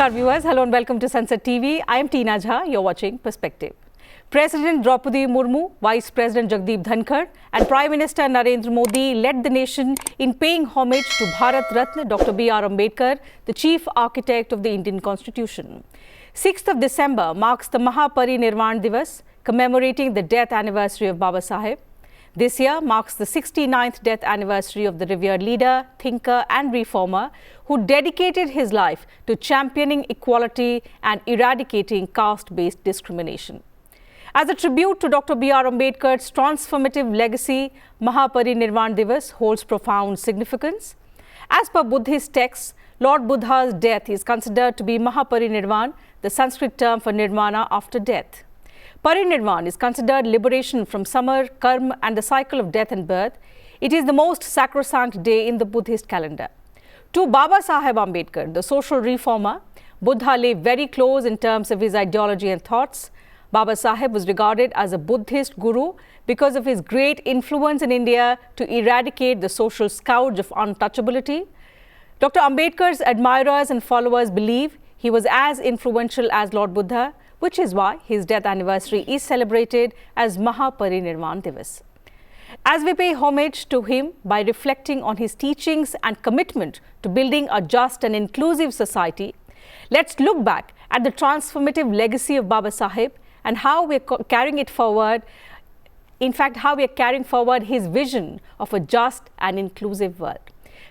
Namaskar viewers, hello and welcome to Sansad TV. I am Teena Jha, you're watching Perspective. President Droupadi Murmu, Vice President Jagdeep Dhankhar and Prime Minister Narendra Modi led the nation in paying homage to Bharat Ratna Dr.B.R. Ambedkar, the chief architect of the Indian Constitution. 6th of December marks the Mahaparinirvan Diwas, commemorating the death anniversary of Baba Saheb. This year marks the 69th death anniversary of the revered leader, thinker and reformer who dedicated his life to championing equality and eradicating caste-based discrimination. As a tribute to Dr.B.R. Ambedkar's transformative legacy, Mahaparinirvan Diwas holds profound significance. As per Buddhist texts, Lord Buddha's death is considered to be Mahaparinirvan, the Sanskrit term for nirvana after death. Parinirvan is considered liberation from samar, karma and the cycle of death and birth. It is the most sacrosanct day in the Buddhist calendar. To Baba Saheb Ambedkar, the social reformer, Buddha lay very close in terms of his ideology and thoughts. Baba Saheb was regarded as a Buddhist guru because of his great influence in India to eradicate the social scourge of untouchability. Dr. Ambedkar's admirers and followers believe he was as influential as Lord Buddha, which is why his death anniversary is celebrated as Mahaparinirvan Diwas. As we pay homage to him by reflecting on his teachings and commitment to building a just and inclusive society, let's look back at the transformative legacy of Baba Saheb and how we are carrying it forward. In fact, how we are carrying forward his vision of a just and inclusive world.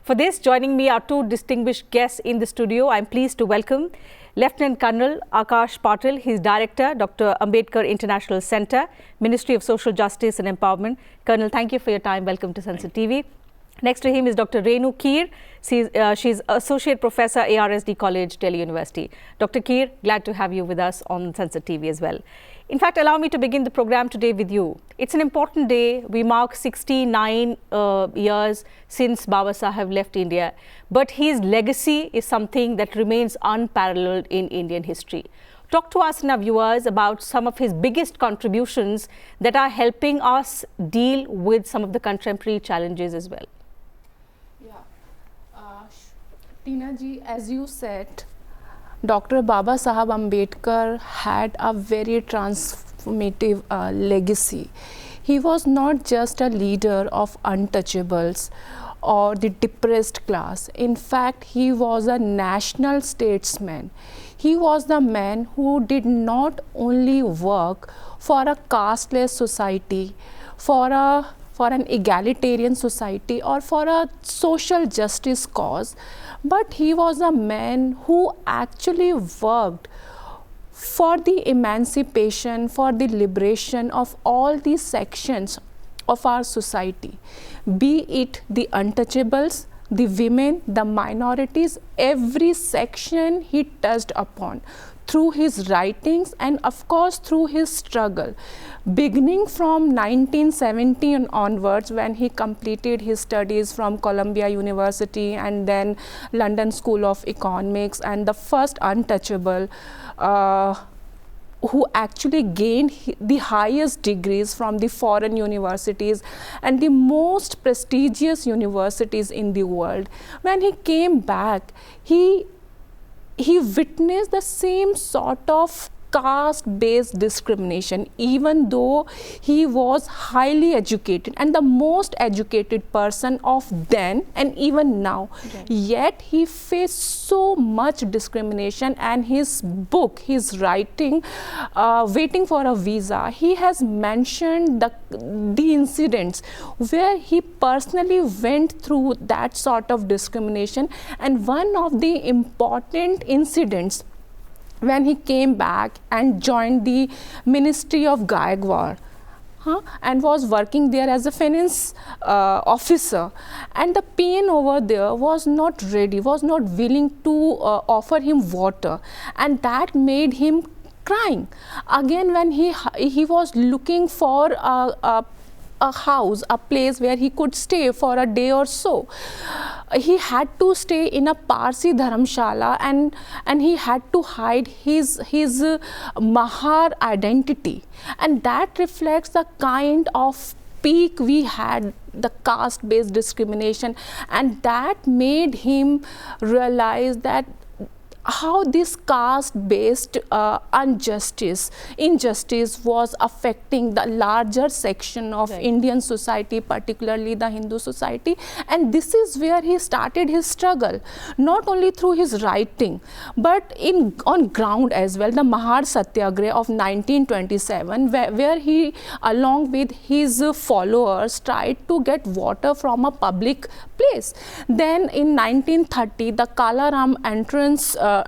For this, joining me are two distinguished guests in the studio. I am pleased to welcome Lieutenant Colonel Akash Patil. He is Director, Dr. Ambedkar International Centre, Ministry of Social Justice and Empowerment. Colonel, thank you for your time. Welcome to Sansad TV. Next to him is Dr. Renu Keer. She's Associate Professor, ARSD College, Delhi University. Dr. Keer, glad to have you with us on Sansad TV as well. In fact, allow me to begin the program today with you. It's an important day. We mark 69 years since Baba Saheb left India. But his legacy is something that remains unparalleled in Indian history. Talk to us and our viewers about some of his biggest contributions that are helping us deal with some of the contemporary challenges as well. Teena ji, as you said, Dr. Baba Saheb Ambedkar had a very transformative legacy. He was not just a leader of untouchables or the depressed class. In fact, he was a national statesman. He was the man who did not only work for a casteless society, for an egalitarian society or for a social justice cause, but he was a man who actually worked for the emancipation, for the liberation of all these sections of our society, be it the untouchables, the women, the minorities, every section he touched upon through his writings and of course through his struggle, beginning from 1970 onwards when he completed his studies from Columbia University and then London School of Economics, and the first untouchable who actually gained the highest degrees from the foreign universities and the most prestigious universities in the world. When he came back, he witnessed the same sort of caste-based discrimination, even though he was highly educated and the most educated person of then and even now. Right. Yet he faced so much discrimination, and his book, his writing, Waiting for a Visa, he has mentioned the incidents where he personally went through that sort of discrimination. And one of the important incidents when he came back and joined the Ministry of Gaikwad and was working there as a finance officer, and the PN over there was not ready, was not willing to offer him water, and that made him crying. Again, when he was looking for a house, a place where he could stay for a day or so, he had to stay in a Parsi dharamshala, and he had to hide his Mahar identity, and that reflects the kind of peak we had, the caste-based discrimination, and that made him realize that how this caste-based injustice was affecting the larger section of Indian society, particularly the Hindu society. And this is where he started his struggle, not only through his writing, but on ground as well. The Mahar Satyagraha of 1927, where he, along with his followers, tried to get water from a public place. Then in 1930, the Kalaram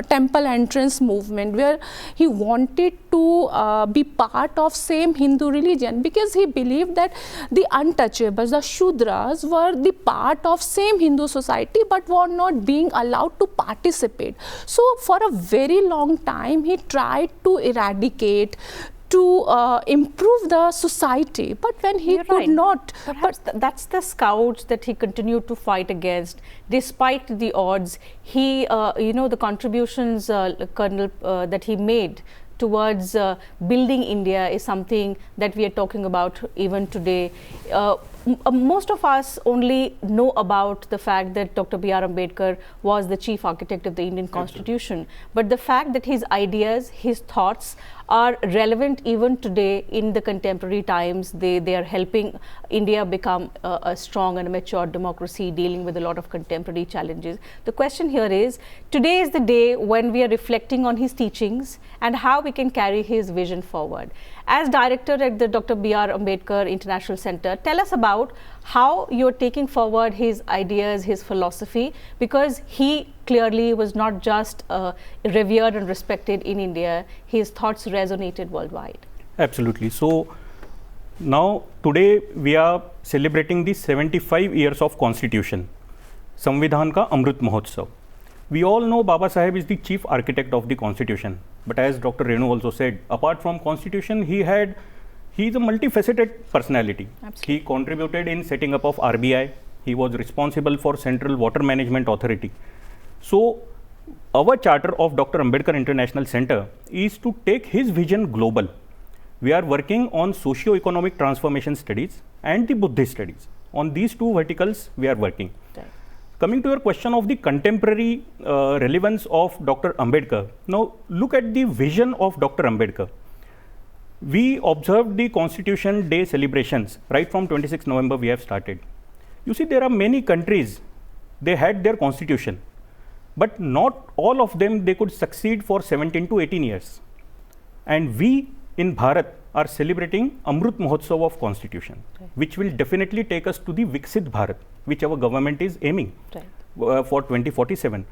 temple entrance movement, where he wanted to be part of same Hindu religion, because he believed that the untouchables, the Shudras, were the part of same Hindu society but were not being allowed to participate. So for a very long time he tried to eradicate, to improve the society, but when he could not. Perhaps that's the scouts that he continued to fight against despite the odds. He, the contributions, Colonel, that he made towards building India is something that we are talking about even today. Most of us only know about the fact that Dr.B.R. Ambedkar was the chief architect of the Indian Constitution, but the fact that his ideas, his thoughts are relevant even today in the contemporary times. They are helping India become a strong and a mature democracy, dealing with a lot of contemporary challenges. The question here is, today is the day when we are reflecting on his teachings and how we can carry his vision forward. As director at the Dr.B.R. Ambedkar International Center, tell us about how you're taking forward his ideas, his philosophy, because he clearly was not just revered and respected in India, his thoughts resonated worldwide. Absolutely. So now today we are celebrating the 75 years of Constitution, Samvidhan ka Amrit Mahotsav. We all know Baba Saheb is the chief architect of the Constitution, but as Dr. Renu also said, apart from Constitution, he is a multifaceted personality. Absolutely. He contributed in setting up of RBI. He was responsible for Central Water Management Authority. So our charter of Dr. Ambedkar International Center is to take his vision global. We are working on socio-economic transformation studies and the Buddhist studies. On these two verticals we are working. Okay. Coming to your question of the contemporary relevance of Dr. Ambedkar, now look at the vision of Dr. Ambedkar. We observed the Constitution Day celebrations right from 26 November we have started. You see, there are many countries, they had their constitution, but not all of them they could succeed for 17 to 18 years. And we in Bharat are celebrating Amrit Mahotsav of Constitution, which will definitely take us to the Viksit Bharat, which our government is aiming for 2047.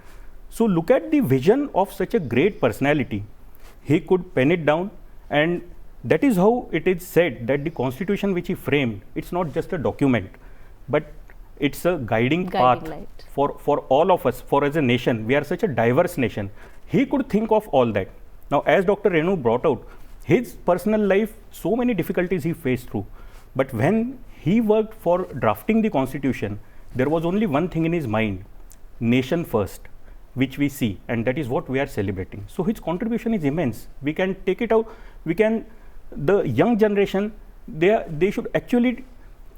So look at the vision of such a great personality. He could pen it down, and that is how it is said that the Constitution which he framed, it's not just a document, but it's a guiding path for all of us, for as a nation. We are such a diverse nation. He could think of all that. Now, as Dr. Renu brought out, his personal life, so many difficulties he faced through. But when he worked for drafting the Constitution, there was only one thing in his mind, nation first, which we see, and that is what we are celebrating. So his contribution is immense. We can take it out, the young generation, they should actually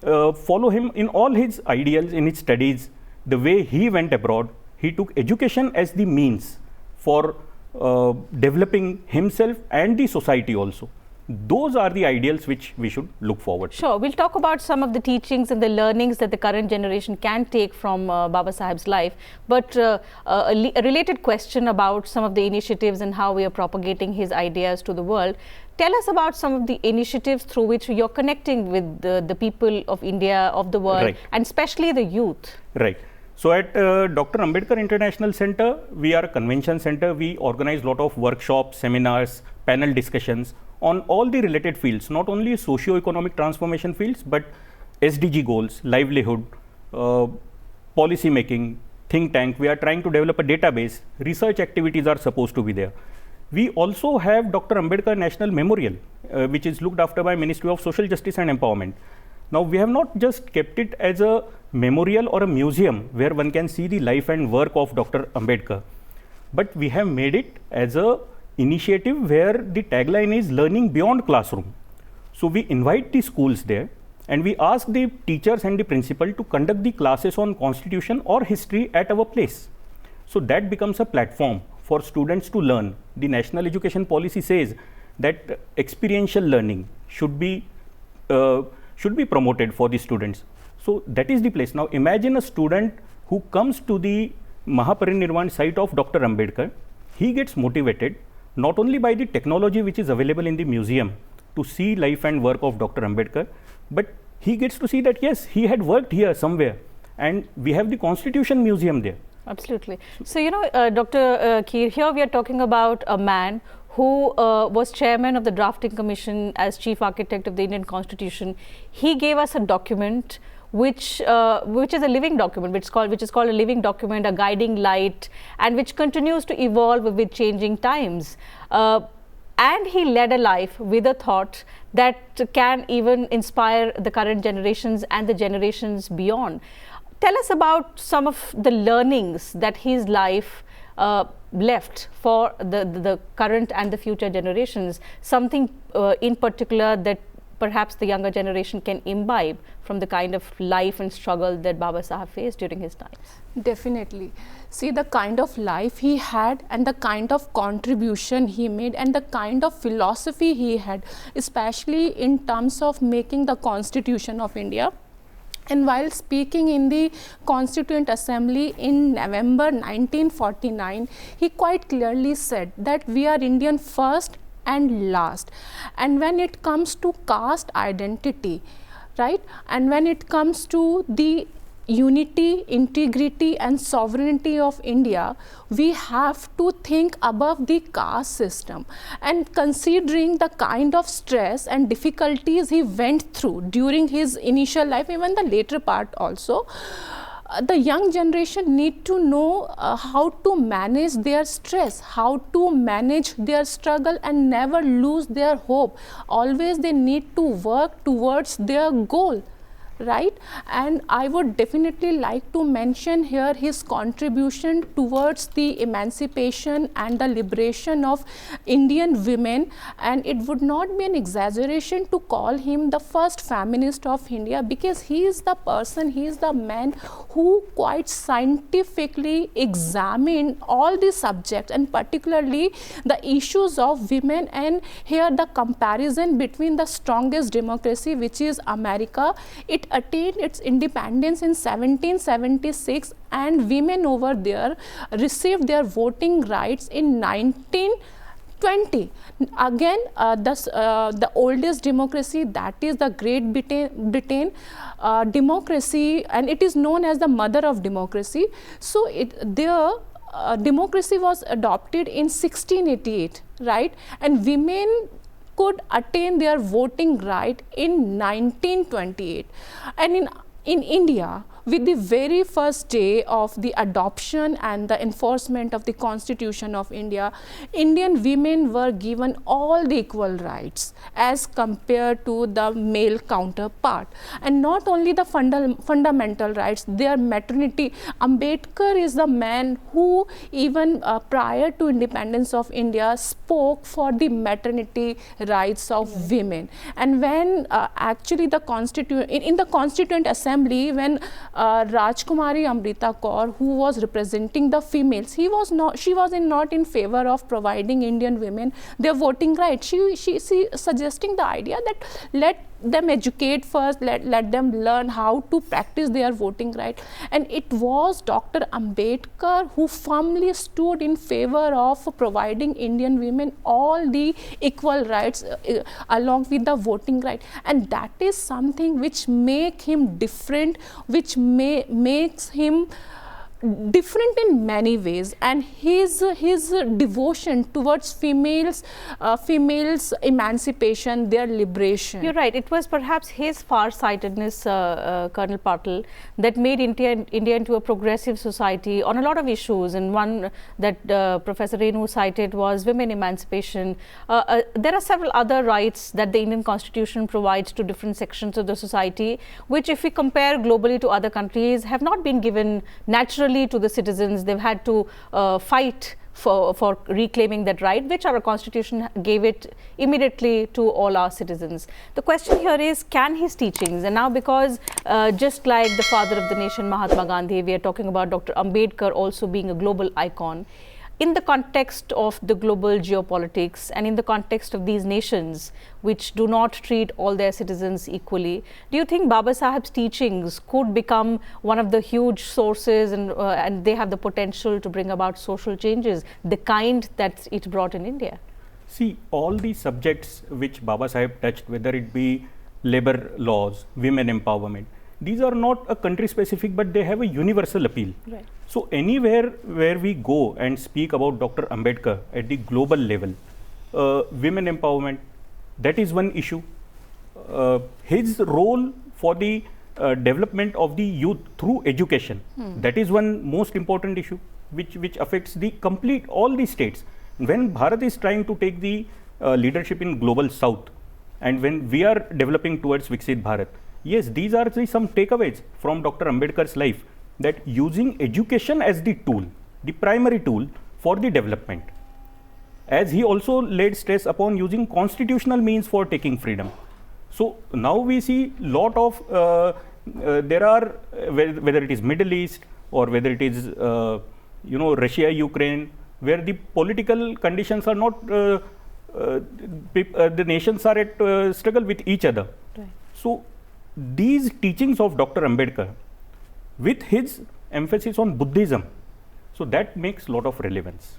follow him in all his ideals, in his studies, the way he went abroad. He took education as the means for developing himself and the society also. Those are the ideals which we should look forward to. Sure, we'll talk about some of the teachings and the learnings that the current generation can take from Baba Saheb's life. But a related question about some of the initiatives and how we are propagating his ideas to the world. Tell us about some of the initiatives through which you're connecting with the people of India, of the world, and especially the youth. Right. So at Dr. Ambedkar International Center, we are a convention center. We organize a lot of workshops, seminars, panel discussions on all the related fields, not only socio-economic transformation fields, but SDG goals, livelihood, policy making, think tank. We are trying to develop a database. Research activities are supposed to be there. We also have Dr. Ambedkar National Memorial, which is looked after by Ministry of Social Justice and Empowerment. Now, we have not just kept it as a memorial or a museum where one can see the life and work of Dr. Ambedkar, but we have made it as a initiative where the tagline is learning beyond classroom. So we invite the schools there and we ask the teachers and the principal to conduct the classes on Constitution or history at our place. So that becomes a platform for students to learn. The national education policy says that experiential learning should be promoted for the students. So that is the place. Now imagine a student who comes to the Mahaparinirvan site of Dr. Ambedkar. He gets motivated not only by the technology which is available in the museum to see life and work of Dr. Ambedkar, but he gets to see that yes, he had worked here somewhere, and we have the Constitution Museum there. Absolutely. So, you know, Dr. Keer, here we are talking about a man who was chairman of the drafting commission as chief architect of the Indian Constitution. He gave us a document which is a living document, which is called a living document, a guiding light, and which continues to evolve with changing times. And he led a life with a thought that can even inspire the current generations and the generations beyond. Tell us about some of the learnings that his life left for the current and the future generations, something in particular that perhaps the younger generation can imbibe from the kind of life and struggle that Baba Saheb faced during his times. Definitely. See the kind of life he had and the kind of contribution he made and the kind of philosophy he had, especially in terms of making the Constitution of India. And while speaking in the Constituent Assembly in November 1949, he quite clearly said that we are Indian first and last. And when it comes to caste identity, right, and when it comes to the unity, integrity and sovereignty of India, we have to think above the caste system. And considering the kind of stress and difficulties he went through during his initial life, even the later part also, the young generation need to know how to manage their stress, how to manage their struggle and never lose their hope. Always they need to work towards their goal. Right? And I would definitely like to mention here his contribution towards the emancipation and the liberation of Indian women, and it would not be an exaggeration to call him the first feminist of India, because he is the person, he is the man who quite scientifically examined all the subjects and particularly the issues of women. And here the comparison between the strongest democracy, which is America, it attained its independence in 1776 and women over there received their voting rights in 1920. Again, the oldest democracy, that is the Great Britain democracy, and it is known as the mother of democracy. So democracy was adopted in 1688, right? And women could attain their voting right in 1928. And in India, with the very first day of the adoption and the enforcement of the Constitution of India, Indian women were given all the equal rights as compared to the male counterpart. And not only the fundamental rights, their maternity. Ambedkar is the man who even prior to independence of India spoke for the maternity rights of women. And when actually the in the Constituent Assembly, when Rajkumari Amrita Kaur, who was representing the females, she was not in favor of providing Indian women their voting rights. She suggesting the idea that let them educate first, let them learn how to practice their voting right. And it was Dr. Ambedkar who firmly stood in favor of providing Indian women all the equal rights along with the voting right. And that is something which makes him different, which makes him different in many ways. And his devotion towards females emancipation, their liberation. You're right. It was perhaps his far-sightedness, Colonel Patil, that made India into a progressive society on a lot of issues. And one that Professor Renu cited was women emancipation. There are several other rights that the Indian Constitution provides to different sections of the society, which if we compare globally to other countries, have not been given naturally to the citizens. They've had to fight for reclaiming that right, which our Constitution gave it immediately to all our citizens. The question here is, can his teachings, and now because just like the father of the nation, Mahatma Gandhi, we are talking about Dr. Ambedkar also being a global icon, in the context of the global geopolitics and in the context of these nations which do not treat all their citizens equally, do you think Baba Saheb's teachings could become one of the huge sources and they have the potential to bring about social changes, the kind that it brought in India? See, all the subjects which Baba Saheb touched, whether it be labor laws, women empowerment, these are not a country specific, but they have a universal appeal. Right. So anywhere where we go and speak about Dr. Ambedkar at the global level, women empowerment, that is one issue. His role for the development of the youth through education, that is one most important issue which affects the complete all the states. When Bharat is trying to take the leadership in global south, and when we are developing towards Viksit Bharat, yes, these are some takeaways from Dr. Ambedkar's life, that using education as the tool, the primary tool for the development. As he also laid stress upon using constitutional means for taking freedom. So now we see lot of, there are, whether it is Middle East or whether it is, Russia, Ukraine, where the political conditions are not, the nations are at struggle with each other. Right. So these teachings of Dr. Ambedkar, with his emphasis on Buddhism, so that makes a lot of relevance.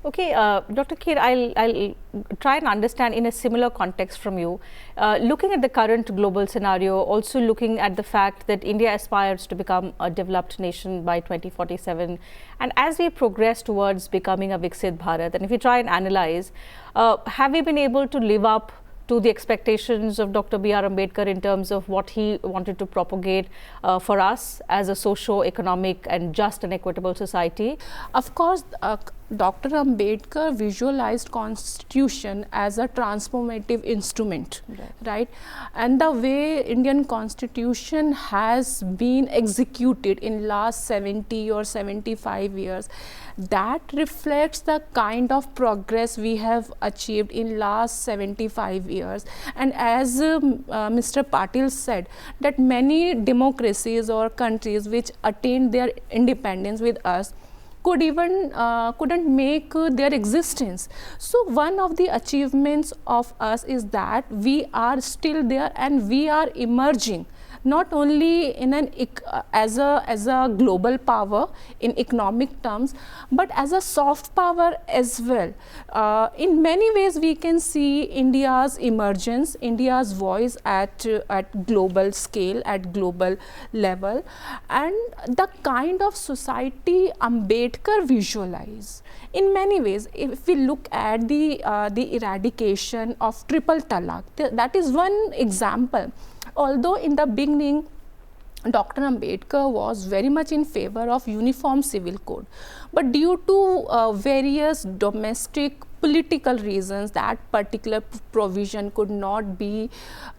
Okay, Dr. Keer, I'll try and understand in a similar context from you. Looking at the current global scenario, also looking at the fact that India aspires to become a developed nation by 2047, and as we progress towards becoming a Viksit Bharat, and if we try and analyze, have we been able to live up to the expectations of Dr.B.R. Ambedkar in terms of what he wanted to propagate for us as a socio-economic and just and equitable society? Of course, Dr. Ambedkar visualized constitution as a transformative instrument, right? And the way Indian constitution has been executed in last 70 or 75 years, that reflects the kind of progress we have achieved in last 75 years. And as Mr. Patil said, that many democracies or countries which attained their independence with us couldn't make their existence. So one of the achievements of us is that we are still there and we are emerging, not only in an as a global power in economic terms, but as a soft power as well. In many ways, we can see India's emergence, India's voice at global scale, at global level, and the kind of society Ambedkar visualized. In many ways, if we look at the eradication of triple talaq, that is one example. Although in the beginning, Dr. Ambedkar was very much in favor of uniform civil code, but due to various domestic political reasons, that particular provision could not be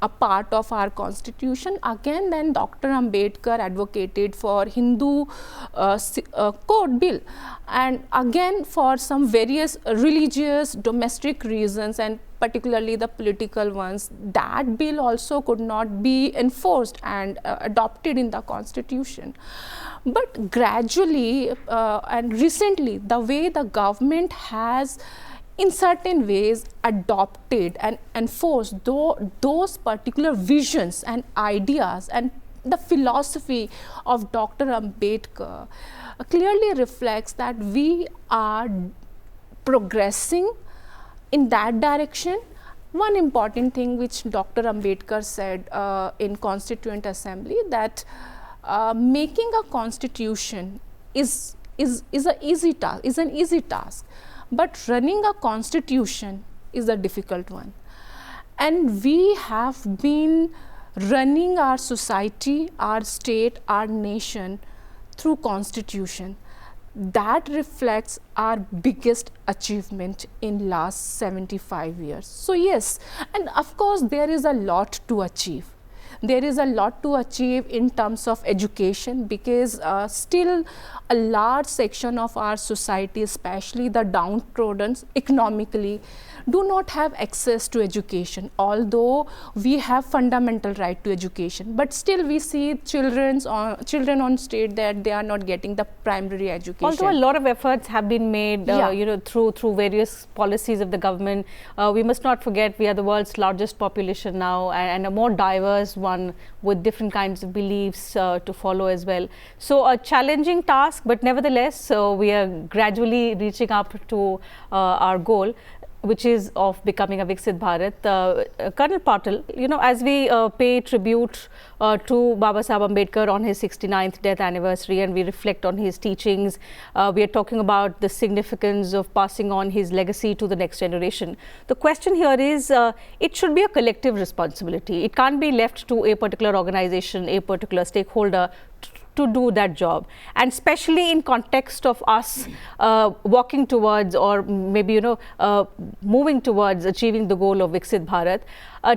a part of our constitution. Again, then Dr. Ambedkar advocated for Hindu code bill, and again for some various religious domestic reasons and particularly the political ones, that bill also could not be enforced and adopted in the constitution. But gradually and recently, the way the government has in certain ways adopted and enforced those particular visions and ideas and the philosophy of Dr. Ambedkar clearly reflects that we are progressing in that direction. One important thing which Dr. Ambedkar said in Constituent Assembly, that making a constitution is an easy task, but running a constitution is a difficult one. And we have been running our society, our state, our nation through constitution. That reflects our biggest achievement in last 75 years. So yes, and of course there is a lot to achieve. there is a lot to achieve in terms of education, because still a large section of our society, especially the downtrodden economically, do not have access to education, although we have fundamental right to education. But still we see children on state that they are not getting the primary education. Although a lot of efforts have been made, through various policies of the government, we must not forget we are the world's largest population now, and a more diverse one with different kinds of beliefs to follow as well. So a challenging task, but nevertheless, we are gradually reaching up to our goal, which is of becoming a Viksit Bharat. Colonel Patil, as we pay tribute to Baba Saheb Ambedkar on his 69th death anniversary, and we reflect on his teachings, we are talking about the significance of passing on his legacy to the next generation. The question here is, it should be a collective responsibility. It can't be left to a particular organization, a particular stakeholder to do that job, and especially in context of us walking towards, or maybe moving towards achieving the goal of Viksit Bharat.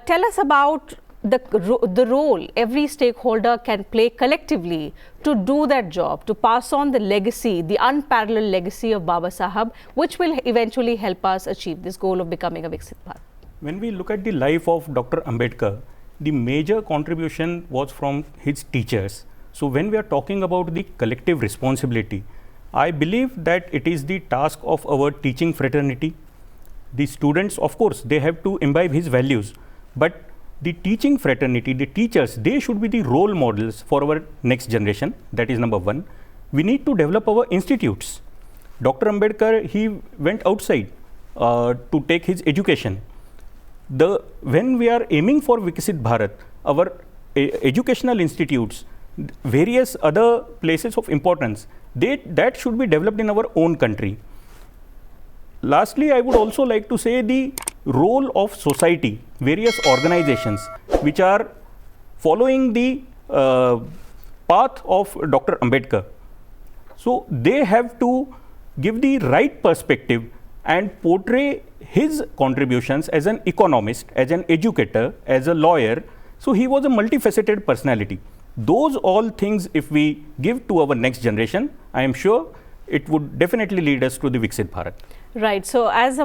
Tell us about the role every stakeholder can play collectively to do that job, to pass on the legacy, the unparalleled legacy of Baba Saheb, which will eventually help us achieve this goal of becoming a Viksit Bharat. When we look at the life of Dr. Ambedkar, the major contribution was from his teachers. So when we are talking about the collective responsibility, I believe that it is the task of our teaching fraternity. The students, of course, they have to imbibe his values, but the teaching fraternity, the teachers, they should be the role models for our next generation. That is number one. We need to develop our institutes. Dr. Ambedkar, he went outside to take his education. When we are aiming for Viksit Bharat, our educational institutes, various other places of importance, that should be developed in our own country. Lastly, I would also like to say the role of society, various organizations which are following the path of Dr. Ambedkar. So they have to give the right perspective and portray his contributions as an economist, as an educator, as a lawyer. So he was a multifaceted personality. Those all things, if we give to our next generation, I am sure it would definitely lead us to the Viksit Bharat. Right. So as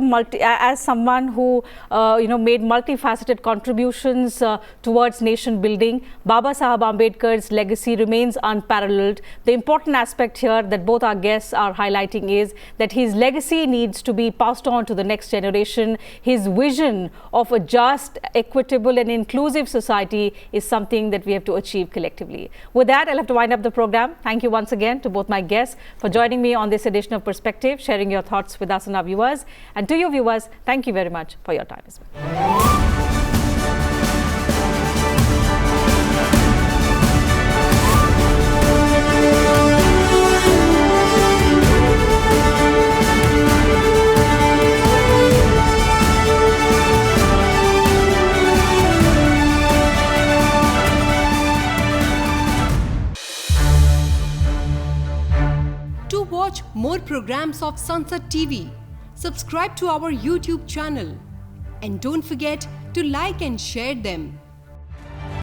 someone who made multifaceted contributions towards nation building, Baba Saheb Ambedkar's legacy remains unparalleled. The important aspect here that both our guests are highlighting is that his legacy needs to be passed on to the next generation. His vision of a just, equitable and inclusive society is something that we have to achieve collectively. With that, I'll have to wind up the program. Thank you once again to both my guests for joining me on this edition of Perspective, sharing your thoughts with us and our viewers. And to you viewers, thank you very much for your time as well. To watch more programs of Sansad TV, subscribe to our YouTube channel and don't forget to like and share them.